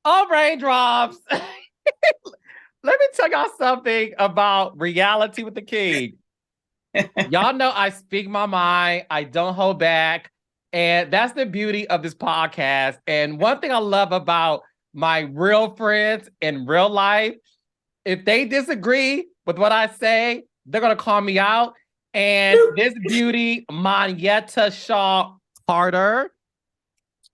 Oh, raindrops. Let me tell y'all something about reality with the king. Y'all know I speak my mind. I don't hold back. And that's the beauty of this podcast. And one thing I love about my real friends in real life, if they disagree with what I say, they're going to call me out. And this beauty, Monyetta Shaw Carter,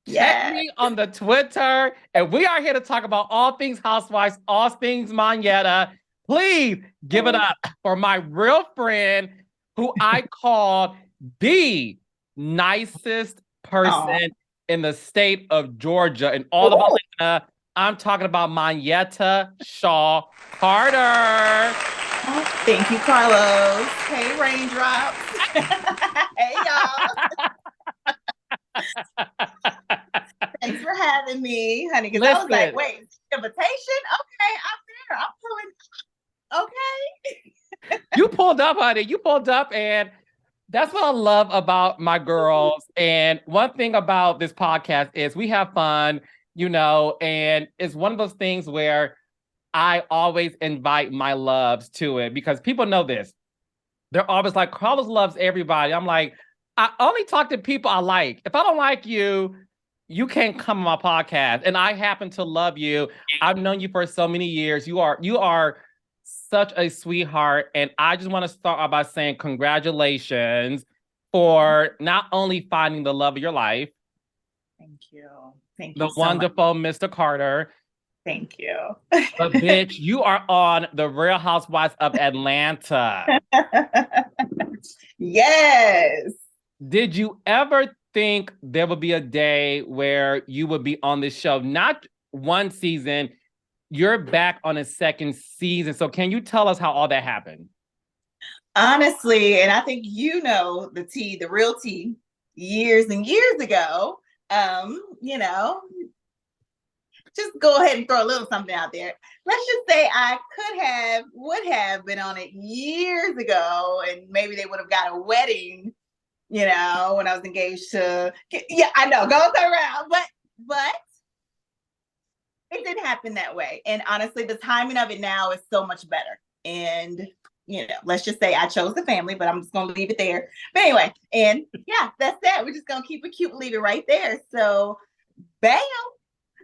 check me on the Twitter. And we are here to talk about all things housewives, all things Monyetta. Please give it up for my real friend who I call the nicest person in the state of Georgia and all of Atlanta. I'm talking about Monyetta Shaw Carter. Thank you, Carlos. Hey, raindrops. Hey, y'all. Thanks for having me, honey. Because I was like, wait, invitation? Okay, I'm there. I'm pulling. Okay. You pulled up, honey. You pulled up, and that's what I love about my girls. And one thing about this podcast is we have fun, and it's one of those things where I always invite my loves to it because people know this. They're always like, Carlos loves everybody. I'm like, I only talk to people I like. If I don't like you, you can't come on my podcast. And I happen to love you. I've known you for so many years. You are such a sweetheart. And I just want to start out by saying congratulations for not only finding the love of your life. Thank you. Thank you. The wonderful Mr. Carter. Thank you. But bitch, you are on the Real Housewives of Atlanta. Yes. Did you ever think there would be a day where you would be on this show? Not one season, you're back on a second season. So can you tell us how all that happened? Honestly, and I think the tea, the real tea, years and years ago, just go ahead and throw a little something out there. Let's just say I would have been on it years ago, and maybe they would have got a wedding, when I was engaged to, I know, go around, but it didn't happen that way. And honestly, the timing of it now is so much better. And, let's just say I chose the family, but I'm just going to leave it there. But anyway, and yeah, that's that. We're just going to keep it cute and leave it right there. So, bam.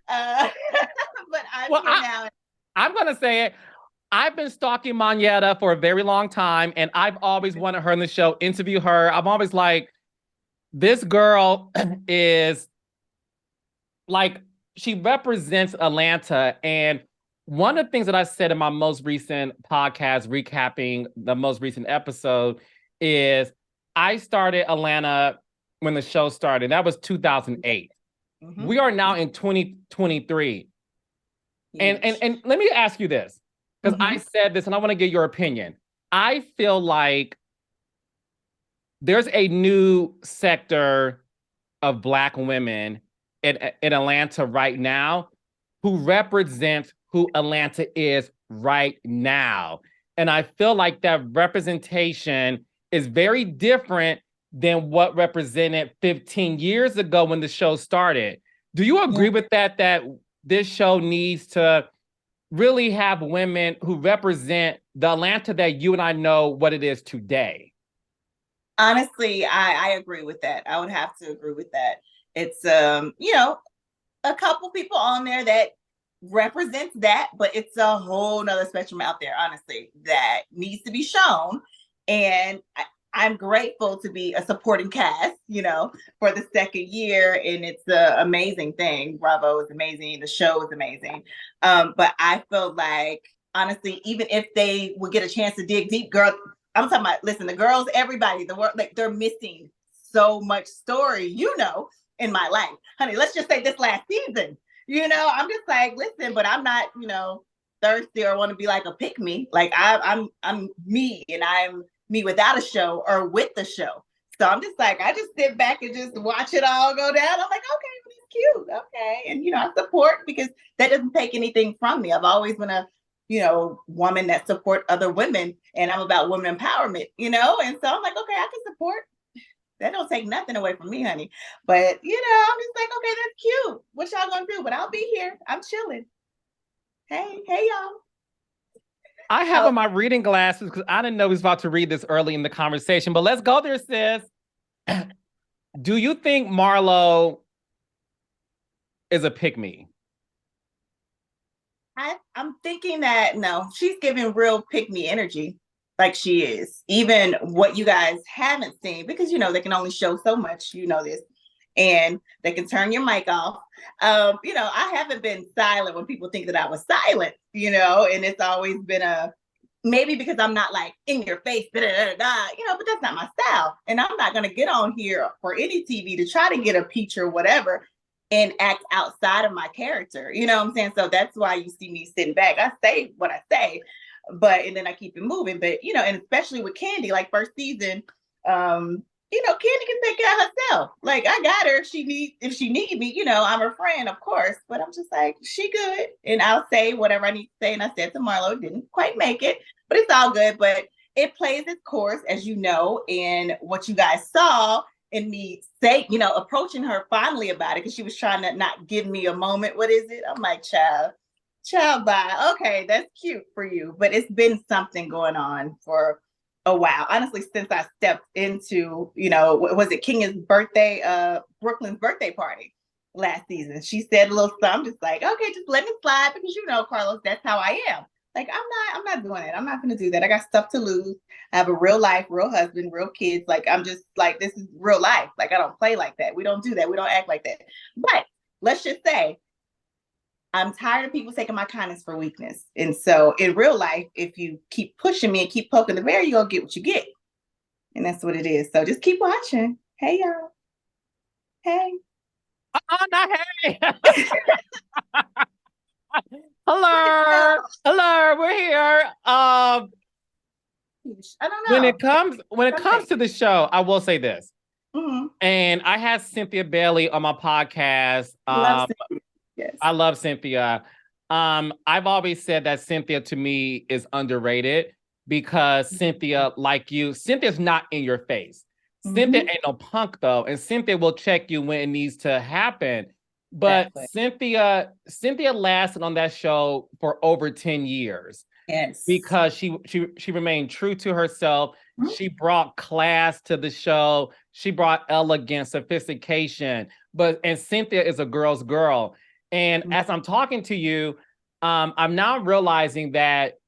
But I'm here now. I'm going to say it. I've been stalking Monyetta for a very long time, and I've always wanted her on the show, interview her. I'm always like, this girl is like, she represents Atlanta. And one of the things that I said in my most recent podcast, recapping the most recent episode, is I started Atlanta when the show started. That was 2008. Mm-hmm. We are now in 2023. And let me ask you this, because I said this and I want to get your opinion. I feel like there's a new sector of Black women in Atlanta right now who represents who Atlanta is right now. And I feel like that representation is very different than what represented 15 years ago when the show started. Do you agree with that this show needs to really have women who represent the Atlanta that you and I know what it is today? Honestly, I agree with that. I would have to agree with that. It's, a couple people on there that represents that, but it's a whole nother spectrum out there, honestly, that needs to be shown. And I'm grateful to be a supporting cast, for the second year. And it's an amazing thing. Bravo is amazing. The show is amazing. But I feel like, honestly, even if they would get a chance to dig deep, girl, I'm talking about, listen, the girls, everybody, the world, like they're missing so much story, in my life. Honey, let's just say this last season, I'm just like, listen, but I'm not, thirsty or want to be like a pick me. Like I'm me, and I'm me without a show or with the show. So I'm just like, I just sit back and just watch it all go down. I'm like, okay, well, he's cute. Okay. And, I support, because that doesn't take anything from me. I've always been a, woman that support other women, and I'm about women empowerment, and so I'm like, okay, I can support. That don't take nothing away from me, honey. But you know, I'm just like, okay, that's cute. What y'all gonna do? But I'll be here. I'm chilling. Hey, y'all. I have on my reading glasses because I didn't know he was about to read this early in the conversation. But let's go there, sis. Do you think Marlo is a pick-me? I'm thinking that no, she's giving real pick-me energy, like she is. Even what you guys haven't seen, because you know they can only show so much. You know this, and they can turn your mic off. You know, I haven't been silent when people think that I was silent. You know, and it's always been a maybe because I'm not like in your face, you know, but that's not my style. And I'm not going to get on here for any TV to try to get a peach or whatever and act outside of my character. You know what I'm saying? So that's why you see me sitting back. I say what I say, but and then I keep it moving. But you know, and especially with Candy, like first season, you know, Candy can take care of herself. Like I got her if she need me, you know, I'm her friend, of course. But I'm just like, she good. And I'll say whatever I need to say. And I said to Marlo, didn't quite make it, but it's all good. But it plays its course, as you know, and what you guys saw in me say, you know, approaching her fondly about it because she was trying to not give me a moment. What is it? I'm like, child, bye. Okay, that's cute for you. But it's been something going on for a while. Honestly, since I stepped into, you know, was it King's birthday, Brooklyn's birthday party last season. She said a little something, just like, okay, just let me slide because you know, Carlos, that's how I am. Like, I'm not doing it. I'm not gonna do that. I got stuff to lose. I have a real life, real husband, real kids. Like, I'm just like, this is real life. Like, I don't play like that. We don't do that. We don't act like that. But let's just say I'm tired of people taking my kindness for weakness. And so in real life, if you keep pushing me and keep poking the bear, you're gonna get what you get. And that's what it is. So just keep watching. Hey y'all. Hey. Not hey. Hello, we're here. I don't know. When it comes to the show, I will say this. Mm-hmm. And I had Cynthia Bailey on my podcast. Yes. I love Cynthia. I've always said that Cynthia to me is underrated because Cynthia, like you, Cynthia's not in your face. Mm-hmm. Cynthia ain't no punk though, and Cynthia will check you when it needs to happen. But exactly. Cynthia lasted on that show for over 10 years. Yes. Because she remained true to herself. Mm-hmm. She brought class to the show. She brought elegance, sophistication. And Cynthia is a girl's girl. And mm-hmm. as I'm talking to you, I'm now realizing that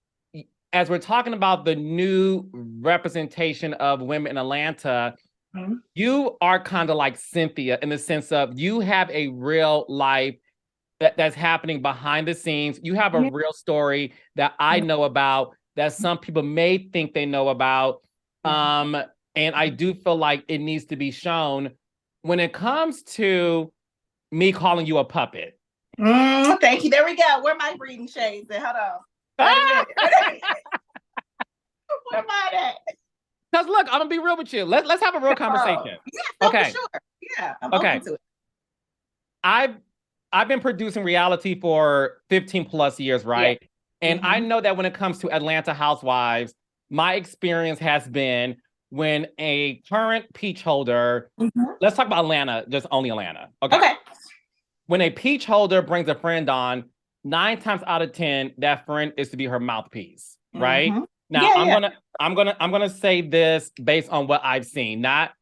as we're talking about the new representation of women in Atlanta, mm-hmm. you are kind of like Cynthia in the sense of you have a real life that's happening behind the scenes. You have a real story that I know about, that some people may think they know about. And I do feel like it needs to be shown. When it comes to me calling you a puppet. Thank you. There we go. Where are my reading shades? Hold on. Where am I at? Because look, I'm gonna be real with you. Let's have a real conversation. Yeah, okay. For sure. Yeah, I'm open to it. I've been producing reality for 15 plus years, right? Yeah. And I know that when it comes to Atlanta Housewives, my experience has been when a current peach holder, let's talk about Atlanta, just only Atlanta. Okay. When a peach holder brings a friend on, 9 times out of 10, that friend is to be her mouthpiece, right? Now I'm gonna say this based on what I've seen, not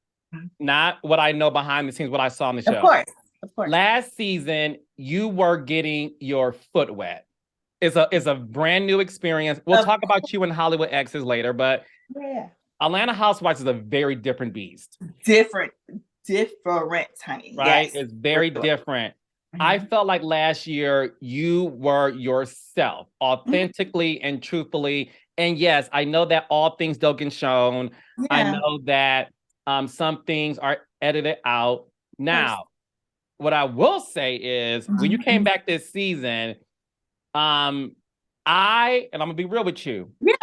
what I know behind the scenes, what I saw on the show. Of course. Last season, you were getting your foot wet. It's a brand new experience. We'll talk about you and Hollywood Exes later, but Atlanta Housewives is a very different beast. Different, honey. Right? Yes, it's very different. I felt like last year you were yourself, authentically and truthfully. And yes, I know that all things don't get shown. Yeah. I know that some things are edited out. Now, what I will say is when you came back this season, and I'm gonna be real with you. Yeah,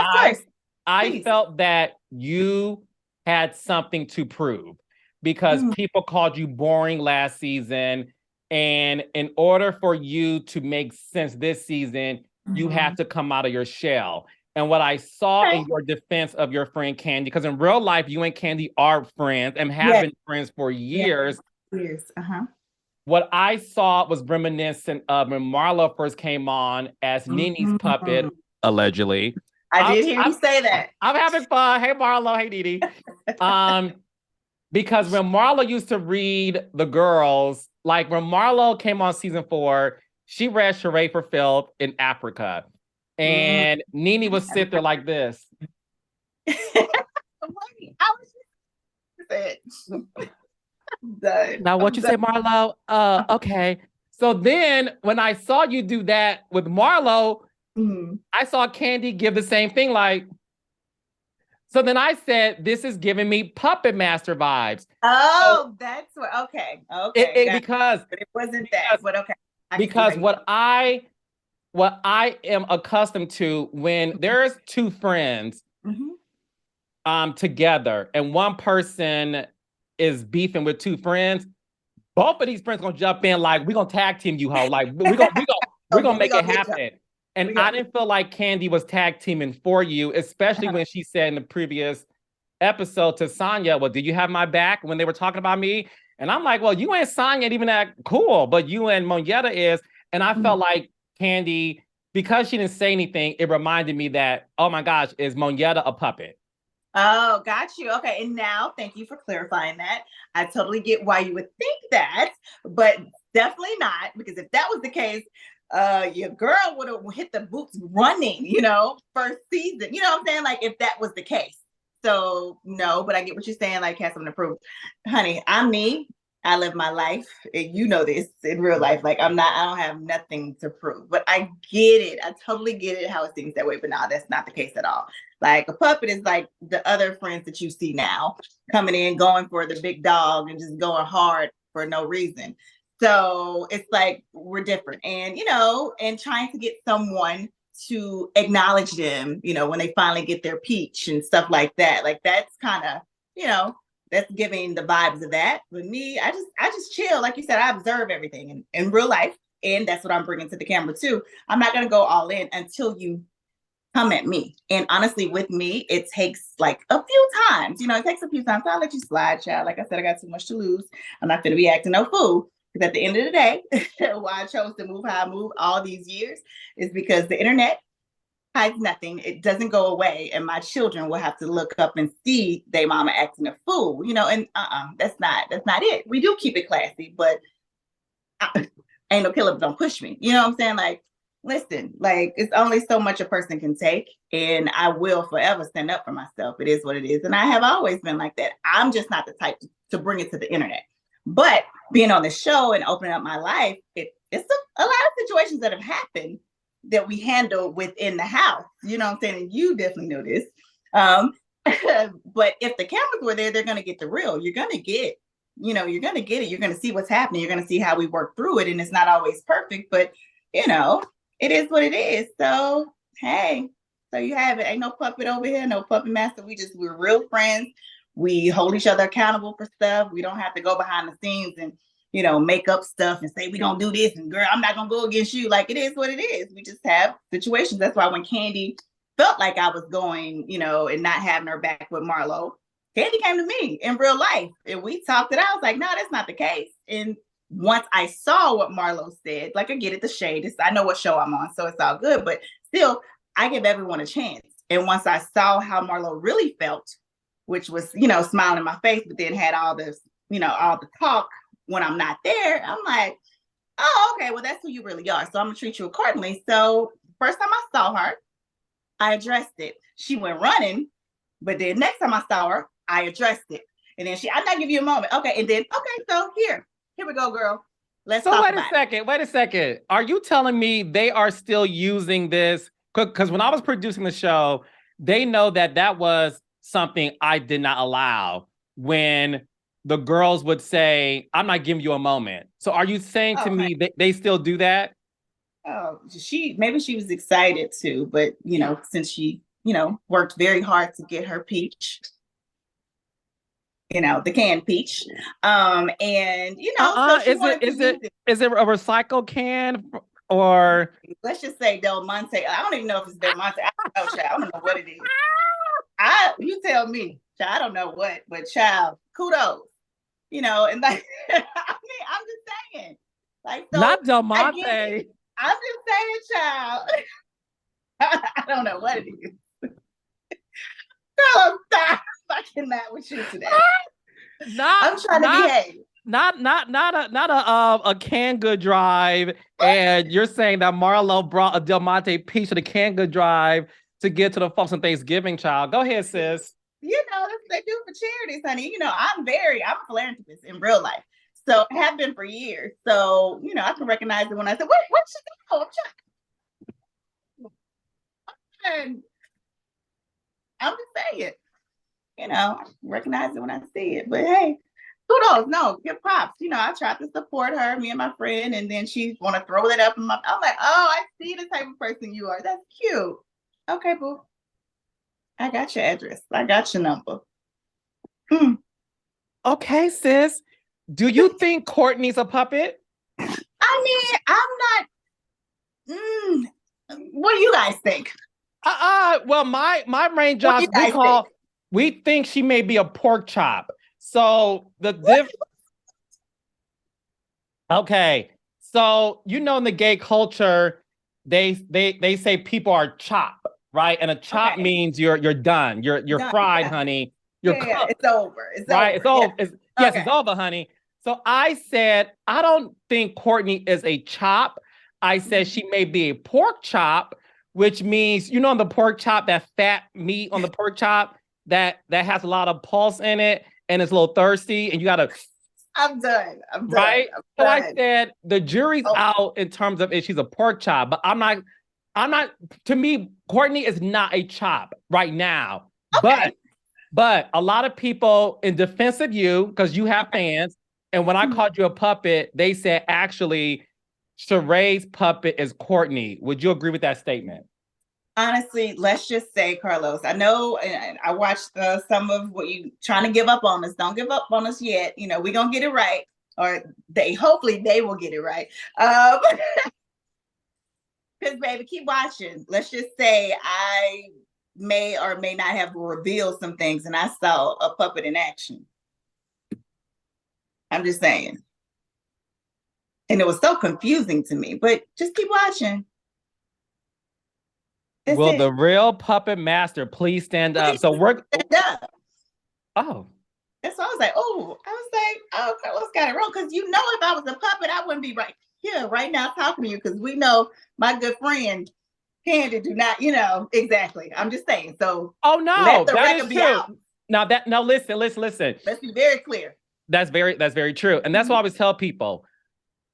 I felt that you had something to prove because people called you boring last season. And in order for you to make sense this season, you have to come out of your shell. and what I saw Okay. in your defense of your friend Candy, because in real life, you and Candy are friends and have Yes. been friends for Yes. years. Years. What I saw was reminiscent of when Marlo first came on as Nini's puppet, allegedly. I did hear you say that. I'm having fun. Hey, Marlo. Hey, Nini. Because when Marlo used to read the girls, like when Marlo came on season 4, she read Charade for Filth in Africa. And Nini would sit there like this. I was just done. Now, what you say, Marlo? Okay. So then when I saw you do that with Marlo, I saw Candy give the same thing. Like, so then I said, this is giving me Puppet Master vibes. Oh, so, that's what, okay. Because but it wasn't that, but okay. Because what I am accustomed to when there's two friends together and one person is beefing with two friends, both of these friends gonna jump in like, we're gonna tag team you, ho. Like we're gonna make it happen. And I didn't feel like Candy was tag teaming for you, especially when she said in the previous episode to Sonya, well, did you have my back when they were talking about me? And I'm like, well, you and Sonya ain't even that cool, but you and Monyetta is. And I felt like Candy, because she didn't say anything, it reminded me that, oh my gosh, is Monyetta a puppet? Oh, got you. Okay. And now, thank you for clarifying that. I totally get why you would think that, but definitely not, because if that was the case, your girl would have hit the boots running, first season. You know what I'm saying? Like if that was the case. So no, but I get what you're saying, like has something to prove. Honey, I'm me. I live my life. And you know this in real life. Like I don't have nothing to prove. But I get it. I totally get it how it seems that way. But no, that's not the case at all. Like a puppet is like the other friends that you see now coming in, going for the big dog and just going hard for no reason. So it's like we're different. And, and trying to get someone to acknowledge them, when they finally get their peach and stuff like that. Like that's kind of, that's giving the vibes of that. With me, I just chill. Like you said, I observe everything in real life. And that's what I'm bringing to the camera too. I'm not going to go all in until you come at me. And honestly, with me, it takes like a few times, it takes a few times. So I'll let you slide, child. Like I said, I got too much to lose. I'm not going to be acting no fool. Because at the end of the day, why I chose to move how I move all these years is because the internet hides nothing. It doesn't go away. And my children will have to look up and see their mama acting a fool, and that's not it. We do keep it classy, but ain't no killer, but don't push me. You know what I'm saying? Like, listen, like it's only so much a person can take, and I will forever stand up for myself. It is what it is. And I have always been like that. I'm just not the type to bring it to the internet. But being on the show and opening up my life, it's a lot of situations that have happened that we handle within the house. You know what I'm saying? And you definitely know this. But if the cameras were there, they're going to get the real. You're going to get, you're going to get it. You're going to see what's happening. You're going to see how we work through it. And it's not always perfect, but it is what it is. So, hey, so you have it. Ain't no puppet over here, no puppet master. We're real friends. We hold each other accountable for stuff. We don't have to go behind the scenes and, make up stuff and say, we gonna do this. And girl, I'm not gonna go against you. Like it is what it is. We just have situations. That's why when Candy felt like I was going, and not having her back with Marlo, Candy came to me in real life and we talked it out. I was like, no, that's not the case. And once I saw what Marlo said, like I get it, the shade. I know what show I'm on, so it's all good. But still, I give everyone a chance. And once I saw how Marlo really felt, which was, smiling in my face, but then had all this, all the talk when I'm not there, I'm like, oh, okay, well, that's who you really are. So I'm gonna treat you accordingly. So first time I saw her, I addressed it. She went running, but then next time I saw her, I addressed it. And then I'm not giving you a moment. Okay, and then, okay, so here we go, girl. Let's talk about it. Wait a second. Are you telling me they are still using this? Because when I was producing the show, they know that was something I did not allow when the girls would say, I'm not giving you a moment. So are you saying to me they still do that? Oh, maybe she was excited too, but since she, worked very hard to get her peach, the canned peach. And so is it a recycled can or let's just say Del Monte. I don't even know if it's Del Monte. I don't know, child. I don't know what it is. You tell me, child. I don't know what, but child, kudos. You know, and like, I mean, I'm just saying, like, so not Del Monte. I'm just saying, child. I don't know what it is. Girl, stop. I cannot with you today. I'm trying to behave. Not a canned good drive, and you're saying that Marlo brought a Del Monte peach to the canned good drive to get to the folks on Thanksgiving, child. Go ahead, sis. You know, that's what they do for charities, honey. You know, I'm a philanthropist in real life. So I have been for years. So, you know, I can recognize it when I say, what should I know? And I'm just saying, you know, I recognize it when I see it. But hey, kudos, no, give props. You know, I tried to support her, me and my friend, and then she want to throw that up in my. I'm like, oh, I see the type of person you are. That's cute. Okay, boo. I got your address. I got your number. Okay, sis. Do you think Courtney's a puppet? I mean, I'm not. What do you guys think? Well, my brain jobs we think she may be a pork chop. So okay. So you know, in the gay culture, they say people are chop, right? And a chop means you're done. You're done, fried, honey. You're cooked. Yeah, it's over. It's right. Over. It's over. Yes, it's over, honey. So I said, I don't think Courtney is a chop. I said she may be a pork chop, which means, you know, on the pork chop, that fat meat on the pork chop that has a lot of pulse in it and it's a little thirsty, and you gotta. I'm done. Right. So I said the jury's out in terms of if she's a pork chop, but I'm not. To me, Courtney is not a chop right now. Okay. But a lot of people, in defense of you, because you have fans, and when I called you a puppet, they said actually Sheree's puppet is Courtney. Would you agree with that statement? Honestly, let's just say, Carlos, I know, and I watched some of what you trying to give up on us. Don't give up on us yet. You know, we're going to get it right. Or hopefully they will get it right. Because, baby, keep watching. Let's just say I may or may not have revealed some things and I saw a puppet in action. I'm just saying. And it was so confusing to me, but just keep watching. Will the real puppet master please stand up? So we're stand up. Oh. And so I was like, oh, Carlos got it wrong. Because you know, if I was a puppet, I wouldn't be right here right now talking to you, because we know my good friend Candy do not, you know, exactly. I'm just saying. So let the record be out. Now listen. Let's be very clear. That's very true. And that's why I always tell people,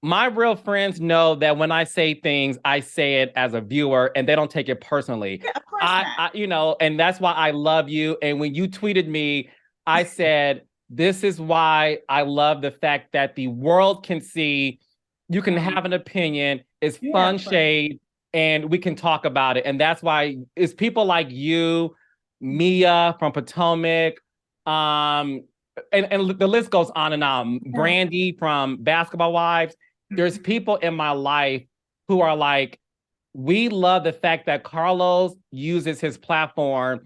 my real friends know that when I say things, I say it as a viewer and they don't take it personally. Yeah, of course not. You know, and that's why I love you. And when you tweeted me, I said, this is why I love the fact that the world can see you can have an opinion. It's fun shade and we can talk about it. And that's why it's people like you, Mia from Potomac, and the list goes on and on. Brandy from Basketball Wives. There's people in my life who are like, we love the fact that Carlos uses his platform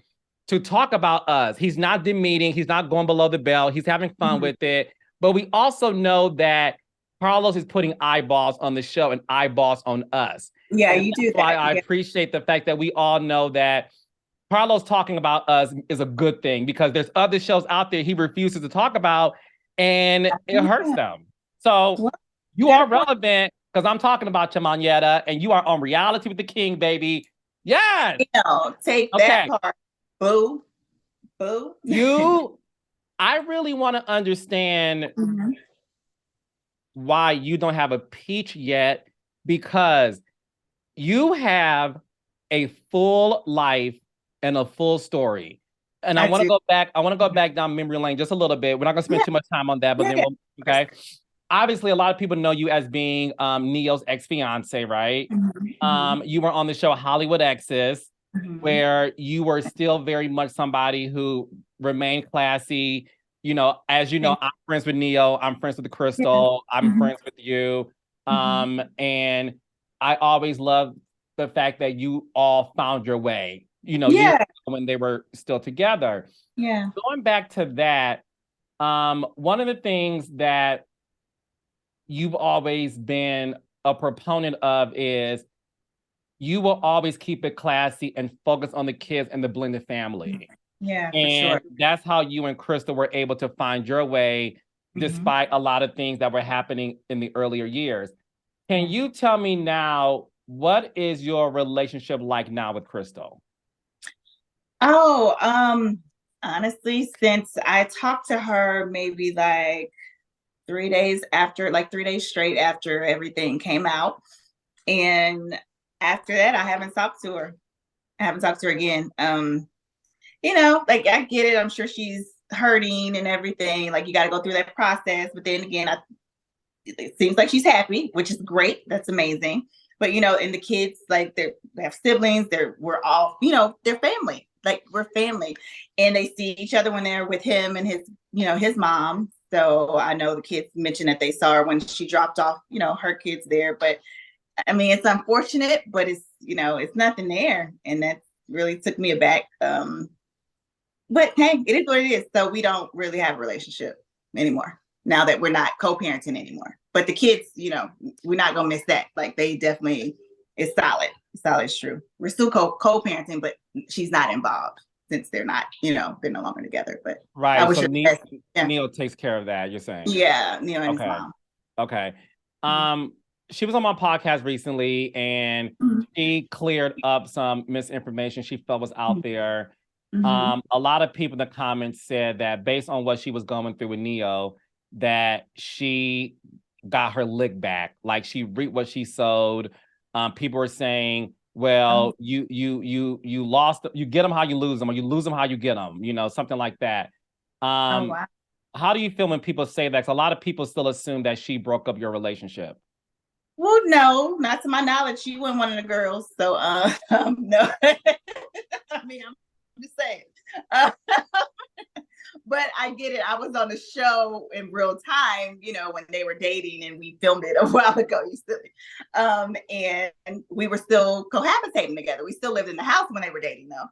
to talk about us. He's not demeaning. He's not going below the belt. He's having fun with it. But we also know that Carlos is putting eyeballs on the show and eyeballs on us. Yeah, and you do. That's why I appreciate the fact that we all know that Carlos talking about us is a good thing, because there's other shows out there he refuses to talk about and it hurts them. So you are relevant because I'm talking about your Monyetta and you are on Reality with the King, baby. Yes. You know, take that part. Boo. I really want to understand why you don't have a peach yet, because you have a full life and a full story. And I want to go back down memory lane just a little bit. We're not going to spend too much time on that, but then okay. Obviously, a lot of people know you as being NeYo's ex-fiance, right? You were on the show Hollywood Exes, where you were still very much somebody who remained classy. You know, as you know, I'm friends with NeYo. I'm friends with Crystal. I'm friends with you. And I always loved the fact that you all found your way, years Yeah. when they were still together. Yeah. Going back to that, one of the things that you've always been a proponent of is you will always keep it classy and focus on the kids and the blended family. Yeah, for And sure. that's how you and Crystal were able to find your way, despite a lot of things that were happening in the earlier years. Can you tell me now, what is your relationship like now with Crystal? Oh, honestly, since I talked to her maybe like 3 days after, like 3 days straight after everything came out. And after that, I haven't talked to her. I haven't talked to her again. Like I get it. I'm sure she's hurting and everything. Like you got to go through that process. But then again, it seems like she's happy, which is great. That's amazing. But and the kids, like they have siblings. We're all, they're family. Like we're family, and they see each other when they're with him and his mom. So I know the kids mentioned that they saw her when she dropped off, her kids there. But I mean, it's unfortunate, but it's nothing there, and that really took me aback. But hey, it is what it is. So we don't really have a relationship anymore now that we're not co-parenting anymore. But the kids, we're not gonna miss that. Like they definitely is solid. Solid is true. We're still co-parenting, but she's not involved since they're not, they're no longer together. But Right. I wish So yeah. NeYo takes care of that, you're saying? Yeah, NeYo and his mom. Okay. She was on my podcast recently, and she cleared up some misinformation she felt was out there. A lot of people in the comments said that based on what she was going through with NeYo, that she got her lick back, like she reaped what she sowed. People were saying, well, you lost, you get them how you lose them, or you lose them how you get them, something like that. Wow. How do you feel when people say that? 'Cause a lot of people still assume that she broke up your relationship. Well, no, not to my knowledge. She wasn't one of the girls. So no. I mean, I'm just saying. But I get it. I was on the show in real time, when they were dating, and we filmed it a while ago. You silly. And we were still cohabitating together. We still lived in the house when they were dating, though.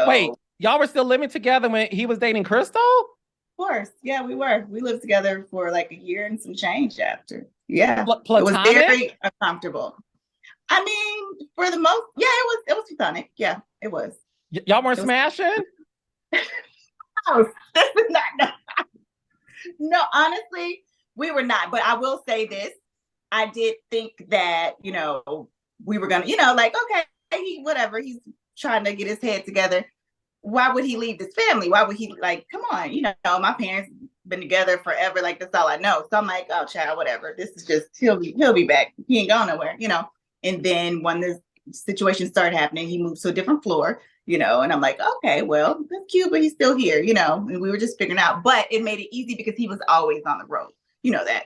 Wait, y'all were still living together when he was dating Crystal? Of course, yeah, we were. We lived together for like a year and some change after. Yeah, Platonic? It was very uncomfortable. I mean, for the most, yeah, it was platonic. Yeah, it was. Y'all weren't smashing? No, no, honestly, we were not. But I will say this: I did think that we were gonna, like, okay, whatever. He's trying to get his head together. Why would he leave this family? Why would he, like, come on, my parents been together forever, like that's all I know. So I'm like, oh child, whatever. This is just he'll be back. He ain't going nowhere, And then when this situation started happening, he moved to a different floor, and I'm like, okay, well, that's cute, but he's still here, and we were just figuring out. But it made it easy because he was always on the road, that.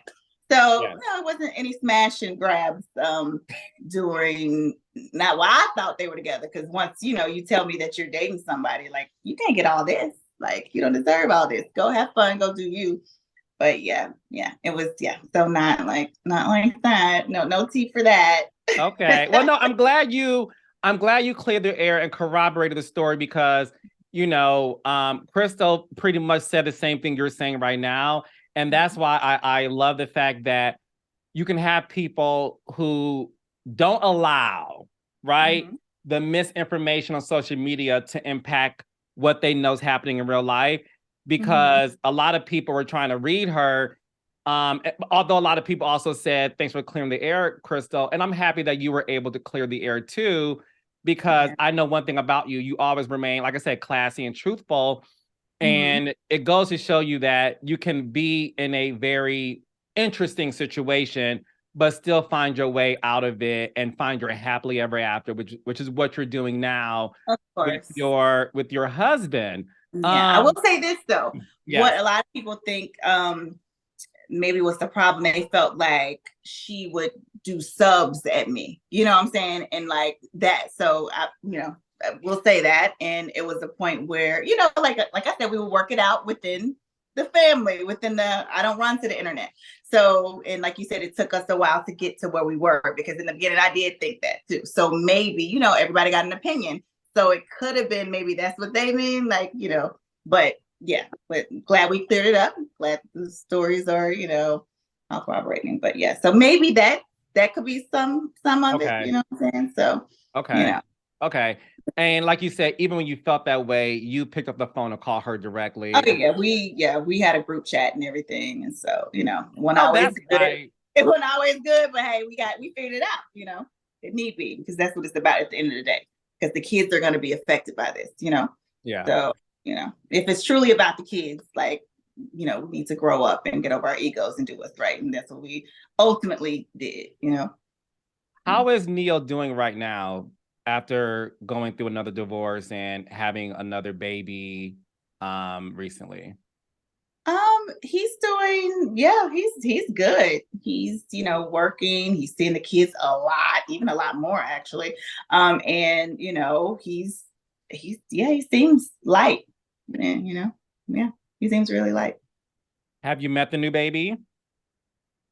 So yes. no, it wasn't any smash and grabs during not why I thought they were together. Because once you tell me that you're dating somebody, like you can't get all this. Like you don't deserve all this. Go have fun, go do you. But yeah, it was So not like that. No tea for that. Okay. Well, no, I'm glad you cleared the air and corroborated the story because Crystal pretty much said the same thing you're saying right now. And that's why I love the fact that you can have people who don't allow, right, the misinformation on social media to impact what they know is happening in real life, because a lot of people were trying to read her. Although a lot of people also said, thanks for clearing the air, Crystal. And I'm happy that you were able to clear the air too, because I know one thing about you. You always remain, like I said, classy and truthful. And it goes to show you that you can be in a very interesting situation, but still find your way out of it and find your happily ever after, which is what you're doing now of course. with your husband. Yeah, I will say this though. Yes. What a lot of people think maybe was the problem, they felt like she would do subs at me. You know what I'm saying? And like that. So I will say that. And it was a point where, like I said, we would work it out within the family within the, I don't run to the internet. So, and like you said, it took us a while to get to where we were, because in the beginning I did think that too. So maybe, you know, everybody got an opinion. So it could have been, maybe that's what they mean, like, you know, but yeah, but glad we cleared it up. Glad the stories are, you know, all corroborating. But yeah, so maybe that could be some of it, you know what I'm saying? So, you know. Okay. And like you said, even when you felt that way, you picked up the phone and called her directly. Oh yeah, we had a group chat and everything, and so, you know, That's good. right. It wasn't always good, but hey, we figured it out. You know, it need be, because that's what it's about at the end of the day. Because the kids are going to be affected by this. You know. Yeah. So, you know, if it's truly about the kids, like, you know, we need to grow up and get over our egos and do what's right, and that's what we ultimately did. You know. How is NeYo doing right now after going through another divorce and having another baby recently? He's doing, yeah, he's good. He's, you know, working, he's seeing the kids a lot, even a lot more actually. And you know, he seems light. And, you know, yeah, he seems really light. Have you met the new baby?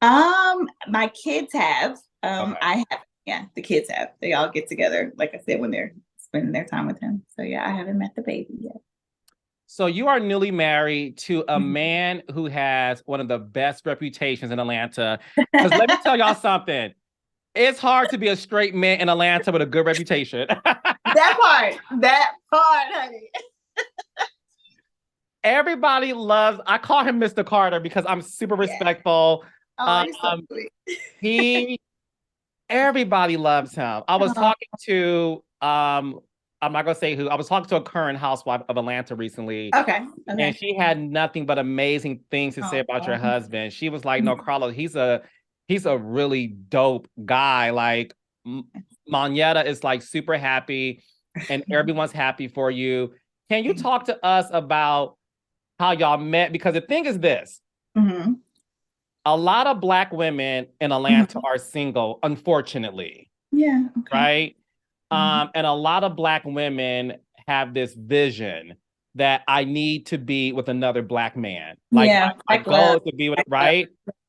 My kids have. Okay. I have, yeah, the kids have. They all get together, like I said, when they're spending their time with him. So yeah, I haven't met the baby yet. So you are newly married to a man who has one of the best reputations in Atlanta. Because let me tell y'all something. It's hard to be a straight man in Atlanta with a good reputation. That part, honey. Everybody loves, I call him Mr. Carter because I'm super respectful. Oh, you're so sweet. Everybody loves him. I was talking to, I'm not gonna say who. I was talking to a current housewife of Atlanta recently. Okay. And she had nothing but amazing things to say about your husband. She was like, "No, Carlos, he's a really dope guy. Like, Monyetta is like super happy, and everyone's happy for you. Can you talk to us about how y'all met? Because the thing is this: a lot of Black women in Atlanta are single, unfortunately. Yeah. Okay. Right. And a lot of Black women have this vision that I need to be with another Black man. Like, yeah, my goal is to be with, right?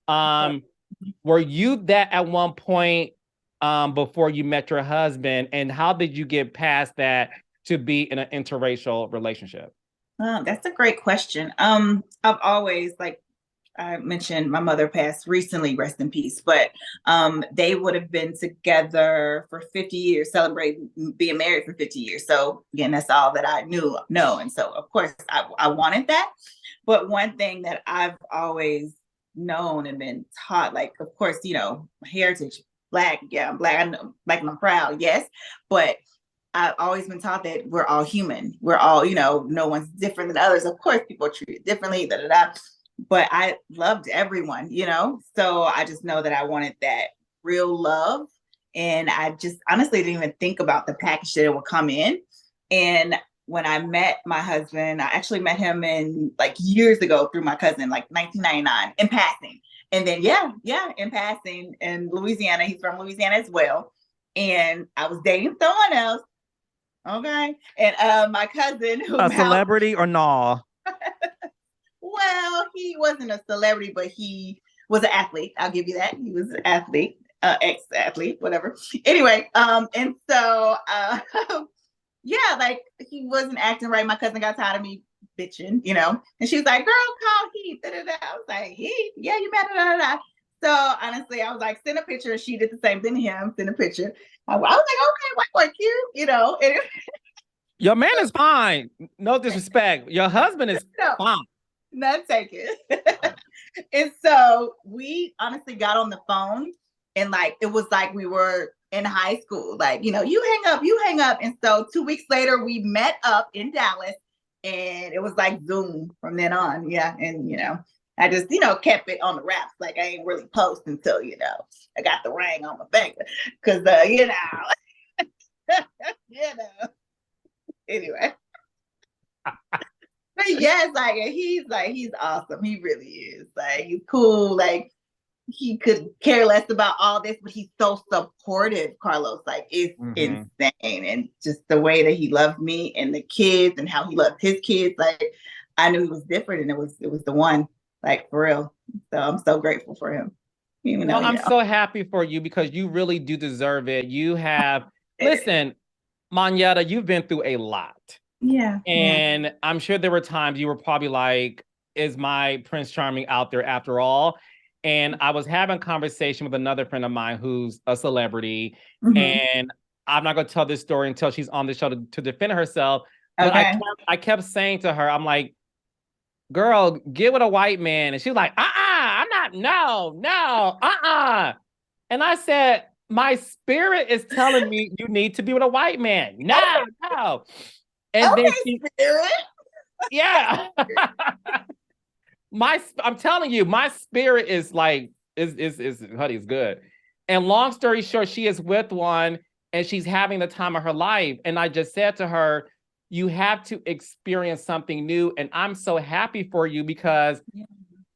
Were you that at one point before you met your husband? And how did you get past that to be in an interracial relationship? That's a great question. I've always, like I mentioned, my mother passed recently, rest in peace, but they would have been together for 50 years, celebrating being married for 50 years. So again, that's all that I know. And so of course I wanted that. But one thing that I've always known and been taught, like, of course, you know, heritage, Black, yeah, I'm Black, I know, Black and I'm proud, yes. But I've always been taught that we're all human. We're all, you know, no one's different than others. Of course, people are treated differently, da da da. But I loved everyone, you know? So I just know that I wanted that real love. And I just honestly didn't even think about the package that it would come in. And when I met my husband, I actually met him in like years ago through my cousin, like 1999, in passing. And then, in passing in Louisiana. He's from Louisiana as well. And I was dating someone else. Okay. And my cousin, who a celebrity or no? Well, he wasn't a celebrity, but he was an athlete. I'll give you that. He was an athlete, ex-athlete, whatever. Anyway, and so yeah, like, he wasn't acting right. My cousin got tired of me bitching, you know, and she was like, "Girl, call Heath." Da, da, da. I was like, "Heath? Yeah, you met her." Da, da, da. So honestly, I was like, send a picture. She did the same thing to him. Send a picture. I was like, okay, what cute, you know. And your man is fine. No disrespect. Your husband is fine. Not taken. And so we honestly got on the phone, and like, it was like we were in high school, like, you know, you hang up. And so 2 weeks later we met up in Dallas, and it was like Zoom from then on. Yeah. And, you know, I just, you know, kept it on the wraps. Like, I ain't really post until, you know, I got the ring on my finger. Cause you know, you know. Anyway. But yes, he's awesome. He really is. Like, he's cool. Like, he could care less about all this, but he's so supportive, Carlos. Like, it's insane. And just the way that he loved me and the kids and how he loved his kids. Like, I knew he was different, and it was the one, like for real. So I'm so grateful for him. Even though, Well, I'm so happy for you because you really do deserve it. You have, listen, Monyetta, you've been through a lot. Yeah. And I'm sure there were times you were probably like, is my Prince Charming out there after all? And I was having a conversation with another friend of mine who's a celebrity. And I'm not going to tell this story until she's on the show to defend herself. But I kept saying to her, I'm like, girl, get with a white man. And she's like, I'm not, no, And I said, my spirit is telling me you need to be with a white man. No. And then spirit. Yeah. I'm telling you, my spirit is like, honey's good. And long story short, she is with one and she's having the time of her life. And I just said to her, you have to experience something new. And I'm so happy for you because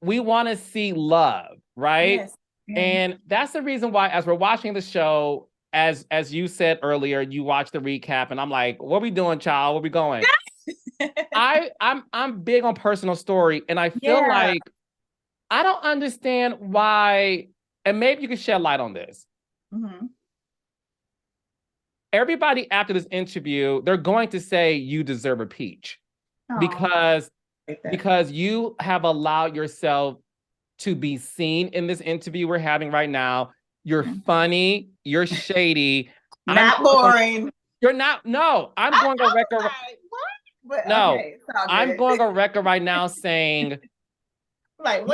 we want to see love, right? Yes. Yeah. And that's the reason why, as we're watching the show, as you said earlier, you watched the recap, and I'm like, what are we doing, child? Where we going? I'm big on personal story, and I feel like I don't understand why, and maybe you can shed light on this. Everybody after this interview, they're going to say you deserve a peach because you have allowed yourself to be seen in this interview we're having right now. You're funny, you're shady, not boring. You're not. No, I'm going to record. But, no, I'm going to record right now saying like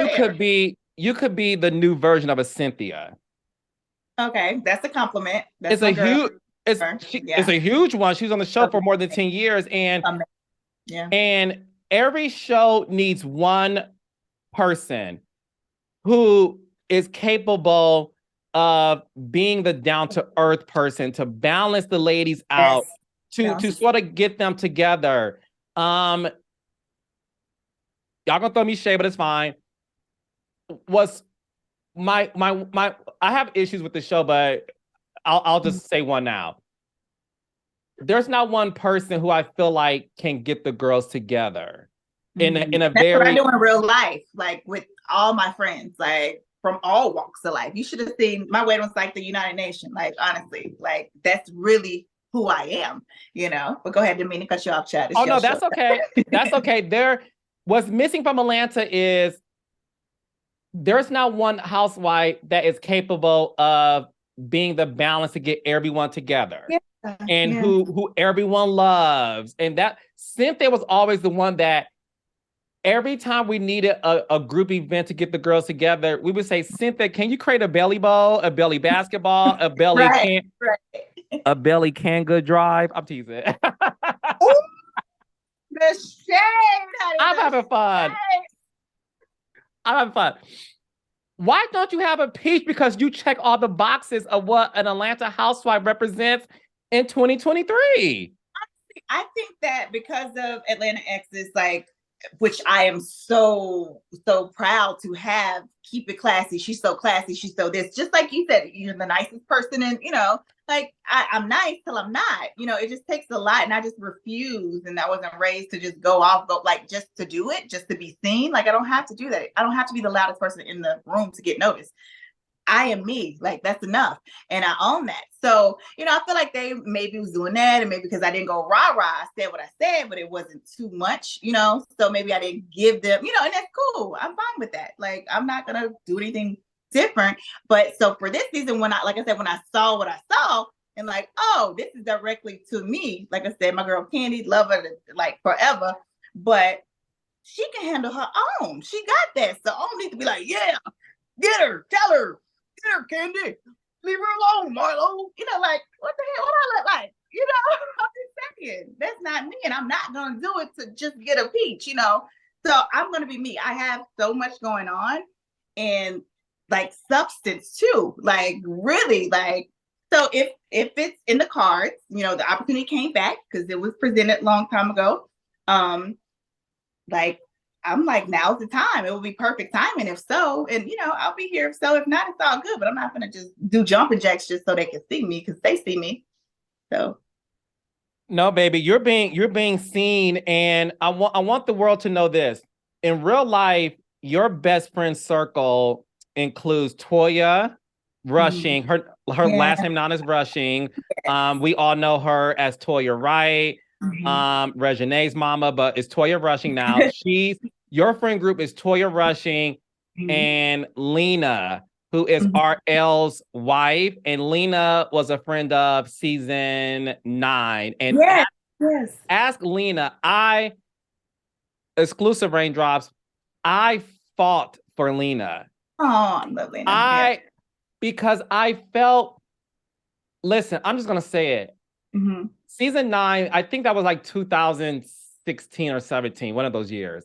you could be the new version of a Cynthia. Okay, that's a compliment. It's a huge. It's a huge one. She's on the show for more than 10 years, and and every show needs one person who is capable of being the down-to-earth person to balance the ladies out, to sort of get them together. Y'all gonna throw me shade, but it's fine. Was my I have issues with the show, but I'll just say one now. There's not one person who I feel like can get the girls together in a That's very. what I do in real life, like with all my friends, like from all walks of life. You should have seen my wedding was like the United Nations. Like honestly, like that's really who I am, you know. But go ahead, didn't mean to cut you off, Chad. Oh no, that's okay. That's okay. What's missing from Atlanta is there's not one housewife that is capable of being the balance to get everyone together. And who everyone loves. And that Cynthia was always the one that every time we needed a group event to get the girls together, we would say, Cynthia, can you create a belly bowl, a belly basketball, a belly a belly can good drive? I'm teasing. Ooh, the shade, honey, I'm having fun. I'm having fun. Why don't you have a peach? Because you check all the boxes of what an Atlanta housewife represents in 2023. I think that because of Atlanta Exes, like, which I am so proud to have, keep it classy. She's so classy. She's so this, just like you said, you're the nicest person. And, you know, like I'm nice till I'm not, you know, it just takes a lot. And I just refuse. And I wasn't raised to just go like just to do it, just to be seen. Like, I don't have to do that. I don't have to be the loudest person in the room to get noticed. I am me, like that's enough. And I own that. So, you know, I feel like they maybe was doing that, and maybe because I didn't go rah-rah, I said what I said, but it wasn't too much, you know, so maybe I didn't give them, you know, and that's cool. I'm fine with that. Like, I'm not going to do anything different. But so for this season, when I, like I said, when I saw what I saw and like, oh, this is directly to me. Like I said, my girl Candy, love her like forever, but she can handle her own. She got that. So I don't need to be like, yeah, get her, tell her. Get her, Candy. Leave her alone, Marlo. You know, like, what the hell? What I look like? You know, I'm just saying. That's not me. And I'm not going to do it to just get a peach, you know. So I'm going to be me. I have so much going on and like substance too. Like, really, like, so if it's in the cards, you know, the opportunity came back because it was presented a long time ago. Like, I'm like, now's the time. It will be perfect timing if so. And, you know, I'll be here if so. If not, it's all good. But I'm not going to just do jumping jacks just so they can see me because they see me. So. No, baby, you're being seen, and I want the world to know this. In real life, your best friend circle includes Toya Mhm. Rushing. Her Yeah. last name not is Rushing. We all know her as Toya Wright, Mhm. Regine's mama, but it's Toya Rushing now. She's your friend group is Toya Rushing Mhm. and Lena, who is Mhm. RL's wife, and Lena was a friend of season 9. And Yes. Yes. ask Lena, I exclusive raindrops. I fought for Lena. Oh, I love Lena. Yeah. I because I felt. Listen, I'm just gonna say it. Hmm. Season 9, I think that was like 2016 or 17, one of those years.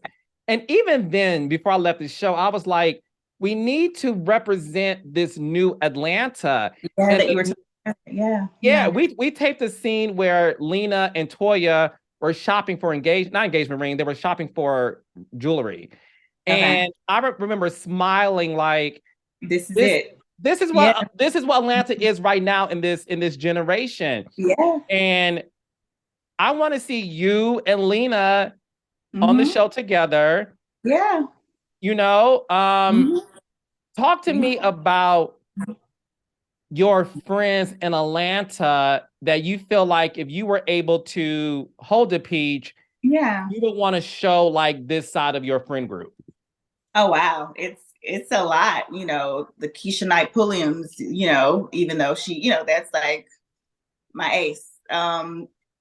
And even then, before I left the show, I was like, we need to represent this new Atlanta. Yeah, And that you were talking about. Yeah. yeah, Yeah. we taped a scene where Lena and Toya were shopping for not engagement ring, they were shopping for jewelry. Okay. And I remember smiling like This is this it. Yeah. this is what Atlanta is right now in this generation. Yeah. And I want to see you and Lena on the Hmm. show together. Yeah. You know, Hmm. talk to me about your friends in Atlanta that you feel like if you were able to hold a peach, Yeah. you would want to show like this side of your friend group. Oh wow. It's a lot, the Keisha Knight Pulliams, even though she, that's like my ace.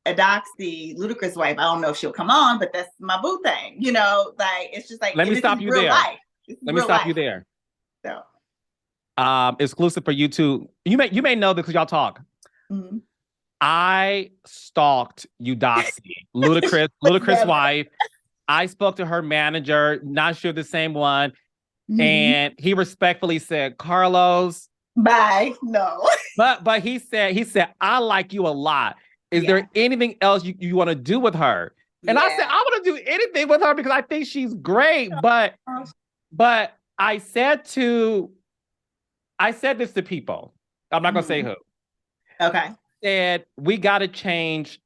Adoxy, Ludacris' wife. I don't know if she'll come on, but that's my boo thing. Like it's just like, Let and me this is stop you real there. life. This is Let me real stop you life. there. So, Exclusive for YouTube. You may know this because y'all talk. mhm. I stalked Eudoxie, Ludacris' Never. wife. I spoke to her manager, not sure the same one, Mhm. and he respectfully said, "Carlos." Bye. No. But he said, "I like you a lot. Is there Yeah. anything else you want to do with her?" And I said, Yeah. "I want to do anything with her because I think she's great." But I said this to people. I'm not gonna say Mhm. who. Okay. Said we got to change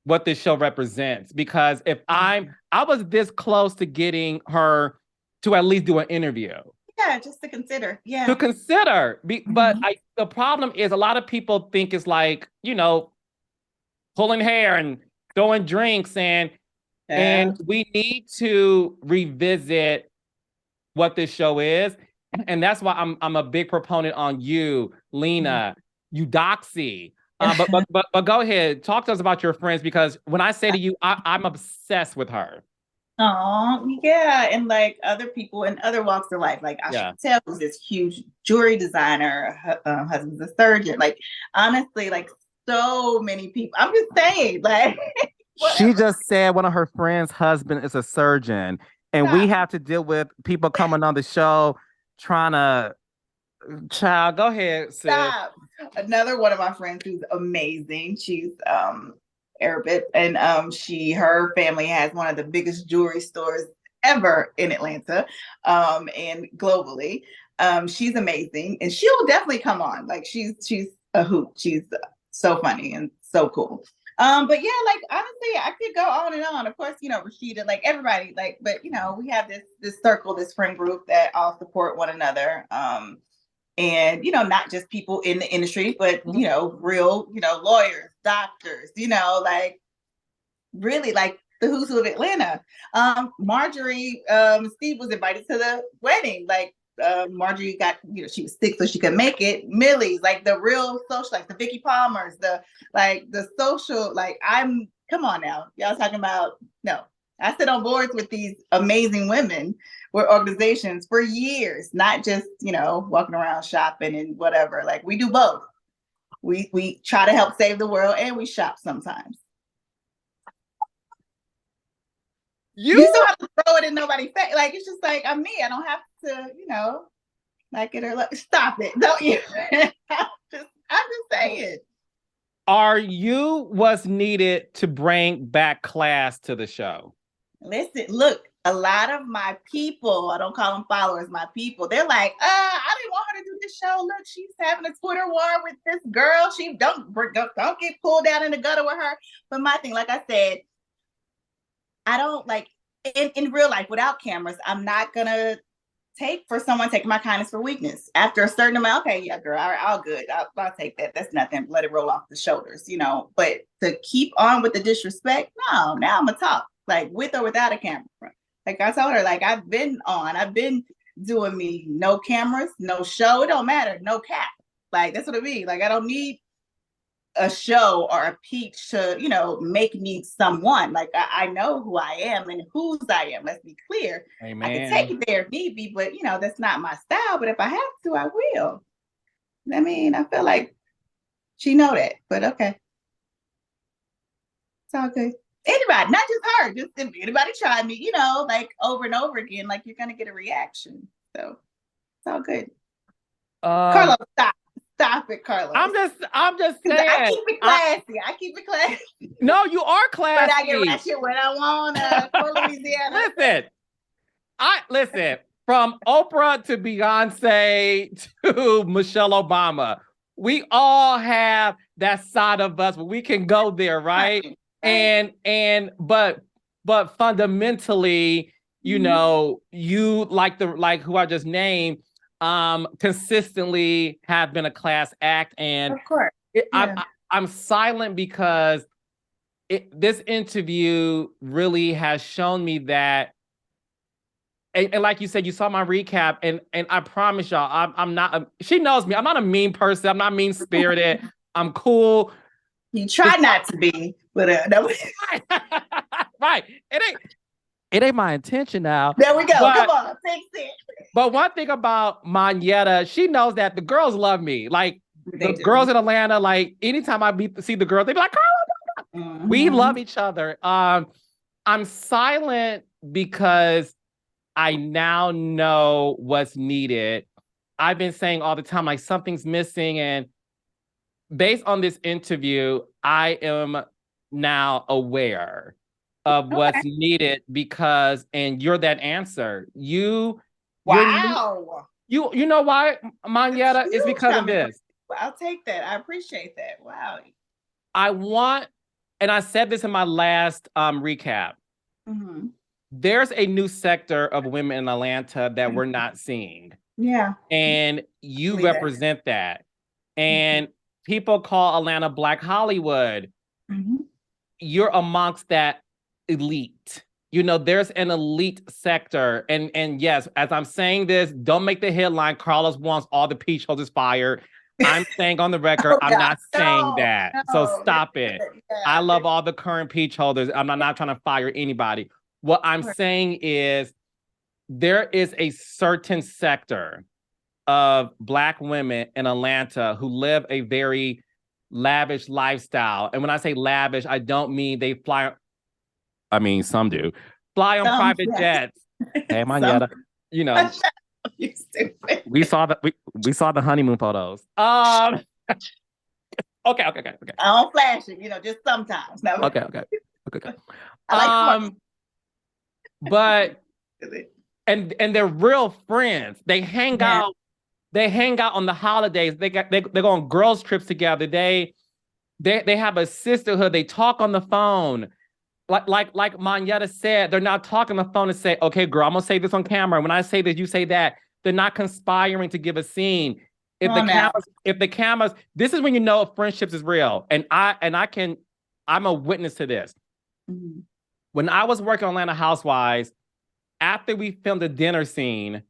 what this show represents because if Mhm. I was this close to getting her to at least do an interview Yeah, just to consider. to Yeah. consider. But Mhm. the problem is a lot of people think it's like pulling hair and throwing drinks and Yeah. we need to revisit what this show is, and that's why I'm a big proponent on you, Lena, Eudoxie. But go ahead, talk to us about your friends because when I say to you, I'm obsessed with her. Oh, yeah. And like other people in other walks of life, like I should Yeah, tell who's this huge jewelry designer, husband's a surgeon. Like, honestly, like so many people. I'm just saying, like, she whatever. just said one of her friends' husband is a surgeon, and we Stop. have to deal with people coming on the show trying to. Child, go ahead, sis. Stop. Another one of my friends who's amazing. She's Arabic, and her family has one of the biggest jewelry stores ever in Atlanta, and globally. She's amazing, and she'll definitely come on. Like she's a hoot. She's so funny and so cool. But yeah, like honestly, I could go on and on. Of course, Rashida, like everybody, like, but we have this circle, this friend group that all support one another. And not just people in the industry, but Mhm. real, lawyers, doctors, like really like the who's who of Atlanta. Marjorie, Steve was invited to the wedding. Like Marjorie got, she was sick, so she could make it. Millie's like the real social, like the Vicky Palmers, the social, like come on now, y'all talking about no. I sit on boards with these amazing women with organizations for years, not just walking around shopping and whatever. Like we do both. We try to help save the world and we shop sometimes. You You still have to throw it in nobody's face. Like it's just like I'm me. I don't have to, like it or like stop it. Don't you? I'm just saying. Are you what's needed to bring back class to the show? Listen, look, a lot of my people, I don't call them followers, my people, they're like, I didn't want her to do this show. Look, she's having a Twitter war with this girl. She don't get pulled down in the gutter with her. But my thing, like I said, I don't like in real life without cameras. I'm not gonna take for someone taking my kindness for weakness. After a certain amount, okay, yeah, girl, all good. I'll take that. That's nothing. Let it roll off the shoulders, you know. But to keep on with the disrespect, no. Now I'm gonna talk like with or without a camera. Like I told her, like I've been doing me, no cameras, no show. It don't matter, no cap. Like that's what I mean. Like I don't need a show or a peach to, you know, make me someone. Like I know who I am and whose I am. Let's be clear. Amen. I can take it there if need be, but you know, that's not my style. But if I have to, I will. I mean, I feel like she know that, but okay. It's all good. Anybody, not just her, just if anybody try me, you know, like over and over again, like you're gonna get a reaction. So it's all good. Carlos, stop it, Carlos. I'm just saying. I keep it classy. I keep it classy. No, you are classy. But I get ratchet when I want for Louisiana. Listen. From Oprah to Beyonce to Michelle Obama, we all have that side of us where we can go there, right? But fundamentally, you know, you like who I just named, consistently have been a class act, and of course, I'm silent because this interview really has shown me that, and like you said, you saw my recap, and I promise y'all, I'm not. She knows me. I'm not a mean person. I'm not mean spirited. I'm cool. You try not to be, but no. Right. It ain't my intention now. There we go. Come on, fix it. But one thing about Monyetta, she knows that the girls love me. Like the girls in Atlanta, like anytime I see the girls, they be like, "Oh, we love each other." I'm silent because I now know what's needed. I've been saying all the time, like something's missing, and based on this interview, I am now aware of what's needed because, and you're that answer. You know why, Monyetta? It's because of this. I'll take that. I appreciate that. Wow. I want, and I said this in my last recap. Mm-hmm. There's a new sector of women in Atlanta that we're not seeing. Yeah. And you represent that. And people call Atlanta Black Hollywood. You're amongst that elite. You know, there's an elite sector. And yes, as I'm saying this, don't make the headline, Carlos wants all the peach holders fired. I'm saying on the record, I'm not saying that. So stop it. I love all the current peach holders. I'm not trying to fire anybody. What I'm saying is there is a certain sector of Black women in Atlanta who live a very lavish lifestyle. And when I say lavish, I don't mean they fly. I mean, some do. Fly on private jets. Hey, Monyetta, you know. You stupid. We saw the honeymoon photos. Okay. I don't flash it, you know, just sometimes. No. Okay. I like but and they're real friends. They hang out. They hang out on the holidays. They go on girls trips together. They have a sisterhood. They talk on the phone. Like Monyetta said, they're not talking on the phone and say, okay, girl, I'm gonna say this on camera. When I say this, you say that. They're not conspiring to give a scene. If the cameras, this is when you know if friendships is real. And I'm a witness to this. Mm-hmm. When I was working on Atlanta Housewives, after we filmed the dinner scene,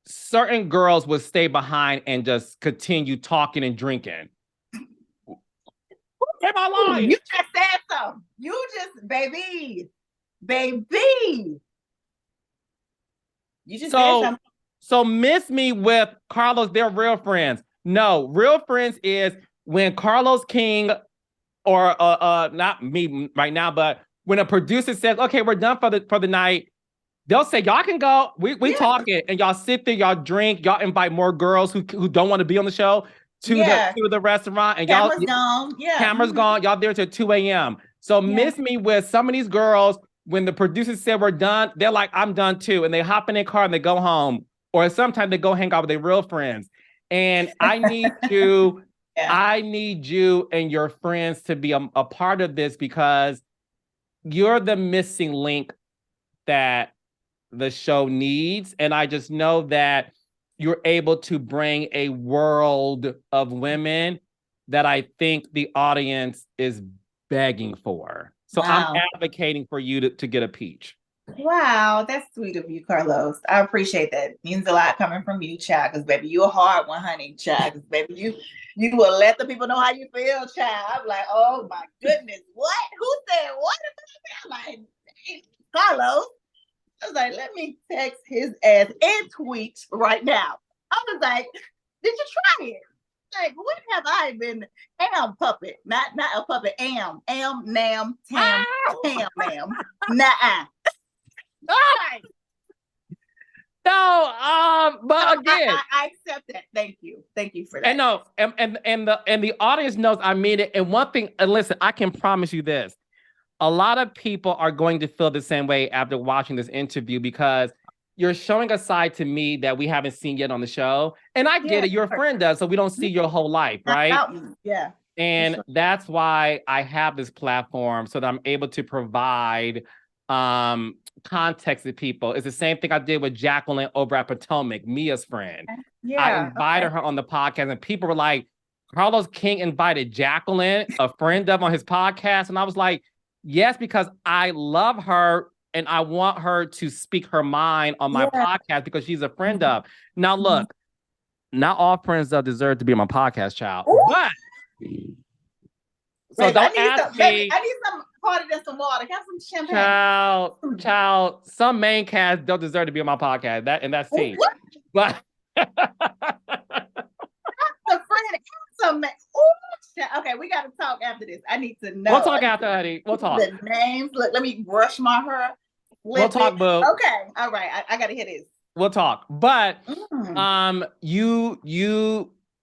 certain girls would stay behind and just continue talking and drinking. Am I lying? You just said so. You just, baby. You just said something. So miss me with Carlos, they're real friends. No, real friends is when Carlos King or not me right now, but when a producer says, okay, we're done for the night, they'll say, y'all can go. We talking, and y'all sit there, y'all drink, y'all invite more girls who don't want to be on the show to the restaurant, and camera's gone. Yeah. Camera's gone. Y'all there till 2 a.m. So miss me with some of these girls when the producer said we're done, they're like, I'm done too. And they hop in their car and they go home. or sometimes they go hang out with their real friends. And I need you, I need you and your friends to be a part of this, because you're the missing link that the show needs. And I just know that you're able to bring a world of women that I think the audience is begging for. So I'm advocating for you to get a peach. Wow, that's sweet of you, Carlos. I appreciate that. It means a lot coming from you, child. Because baby, you a hard one, honey, child. Because baby, you will let the people know how you feel, child. I'm like, oh my goodness, what? Who said what? I'm like, hey, Carlos. I was like, let me text his ass and tweet right now. I was like, did you try it? Like, what have I been? Am puppet, not a puppet. Am, nam, tam, ma'am. Nah. Right. No, but again, I accept that. Thank you for that. And no, and the audience knows I mean it. And one thing, and listen, I can promise you this: a lot of people are going to feel the same way after watching this interview, because you're showing a side to me that we haven't seen yet on the show. And I get it; your friend does, so we don't see your whole life, right? Yeah. And that's why I have this platform, so that I'm able to provide context to people. It's the same thing I did with Jacqueline over at Potomac, Mia's friend. I invited her on the podcast, and people were like, Carlos King invited Jacqueline, a friend of, on his podcast. And I was like, yes, because I love her and I want her to speak her mind on my podcast, because she's a friend of. Now, look, not all friends deserve to be on my podcast, child. But so don't ask me. I need some harder than some water. Have some champagne. Child, some main cast don't deserve to be on my podcast. That's tea. But the friend, some. Okay, we got to talk after this. I need to know. We'll talk after, honey. We'll talk. The names. Look, let me brush my hair. We'll talk, boo. Okay, all right. I got to hear this. We'll talk. But you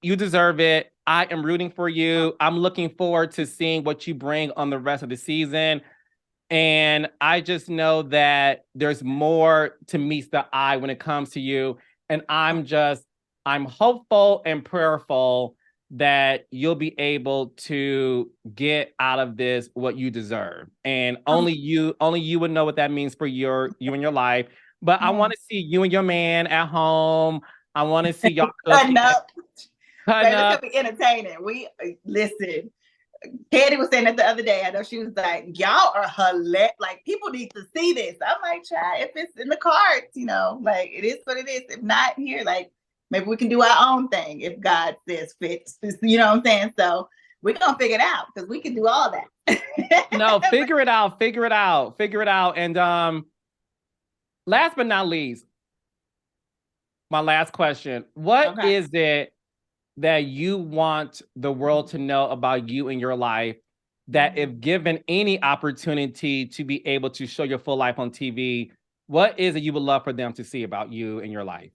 deserve it. I am rooting for you. I'm looking forward to seeing what you bring on the rest of the season. And I just know that there's more to meet the eye when it comes to you. And I'm hopeful and prayerful that you'll be able to get out of this what you deserve. And only you would know what that means for you and your life. But I want to see you and your man at home. I want to see y'all cutting up. It's gonna be entertaining. We listen. Katie was saying that the other day. I know she was like, "Y'all are hilarious. Like, people need to see this." I'm like, "Try if it's in the cards, like it is what it is. If not here, like maybe we can do our own thing if God says fit." You know what I'm saying? So we're gonna figure it out, because we can do all that. No, figure it out. And last but not least, my last question: what is it that you want the world to know about you in your life, that if given any opportunity to be able to show your full life on TV, what is it you would love for them to see about you in your life?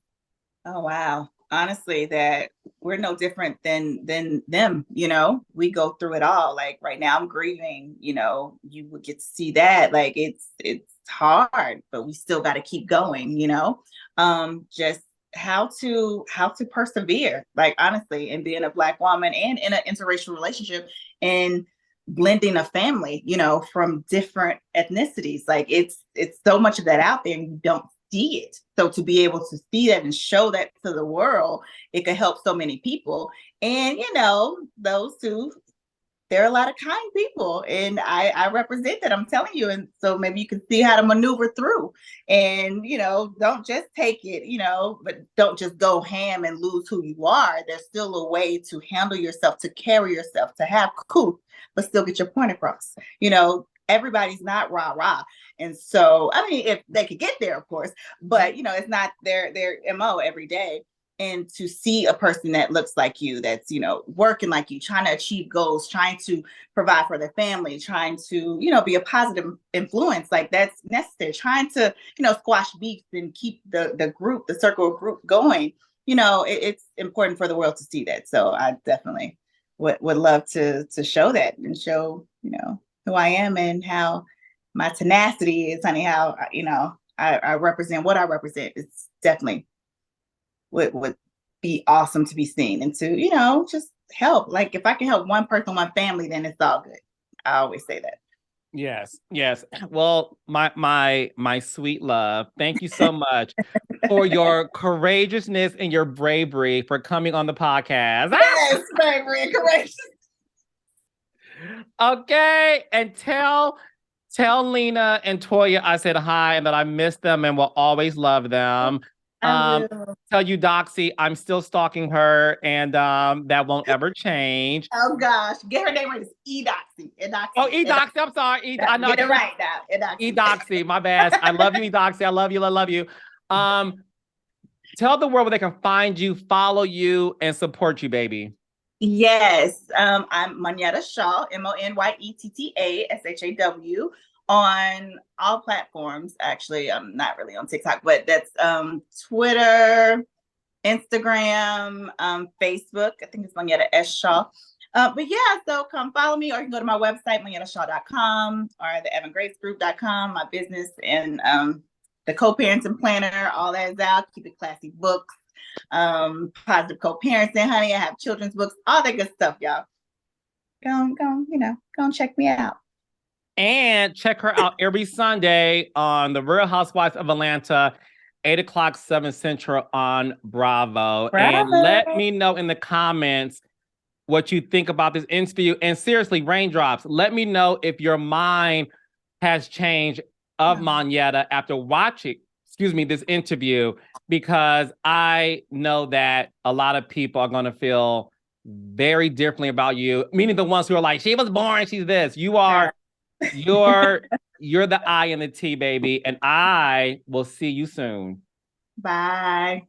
Oh, wow. Honestly, that we're no different than them. We go through it all. Like right now I'm grieving, you would get to see that. Like it's hard, but we still got to keep going, just how to persevere, like honestly, and being a Black woman and in an interracial relationship and blending a family, from different ethnicities. Like it's so much of that out there and you don't see it. So to be able to see that and show that to the world, it could help so many people. And those two, there are a lot of kind people, and I represent that. I'm telling you, and so maybe you can see how to maneuver through. And don't just take it, but don't just go ham and lose who you are. There's still a way to handle yourself, to carry yourself, to have cool, but still get your point across. Everybody's not rah-rah. And so, I mean, if they could get there, of course, but it's not their MO every day. And to see a person that looks like you, that's, working like you, trying to achieve goals, trying to provide for their family, trying to, be a positive influence, like that's necessary, trying to, squash beefs and keep the circle of group going. It's important for the world to see that. So I definitely would love to show that and show, who I am and how my tenacity is, honey, how, I represent what I represent. It's definitely would be awesome to be seen and to, you know, just help. Like if I can help one person, one family, then it's all good. I always say that. Yes, yes. Well, my sweet love, thank you so much for your courageousness and your bravery for coming on the podcast. Yes, bravery and courage. Okay, and tell Lena and Toya I said hi and that I miss them and will always love them. I will. Tell Eudoxie I'm still stalking her and that won't ever change. Oh gosh, get her name right. It's Edoxie. Oh, Eudoxie, I'm sorry. I know. Get it right now. Eudoxie, my bad. I love you, Eudoxie. I love you. I love you. Tell the world where they can find you, follow you, and support you, baby. Yes, I'm Monyetta Shaw, MONYETTA SHAW, on all platforms. Actually, I'm not really on TikTok, but that's Twitter, Instagram, Facebook. I think it's Monyetta S. Shaw. But yeah, so come follow me, or you can go to my website, MonyetteShaw.com, or the EvanGracesGroup.com, my business, and the co-parenting planner, all that is out. Keep It Classy books, positive co-parenting, honey. I have children's books, all that good stuff, y'all. Go and check me out. And check her out every Sunday on The Real Housewives of Atlanta, 8:00, 7 Central on Bravo. And let me know in the comments what you think about this interview. And seriously, raindrops, let me know if your mind has changed of Monyetta after watching, this interview, because I know that a lot of people are going to feel very differently about you, meaning the ones who are like, she was boring, she's this. You're the I and the T, baby. And I will see you soon. Bye.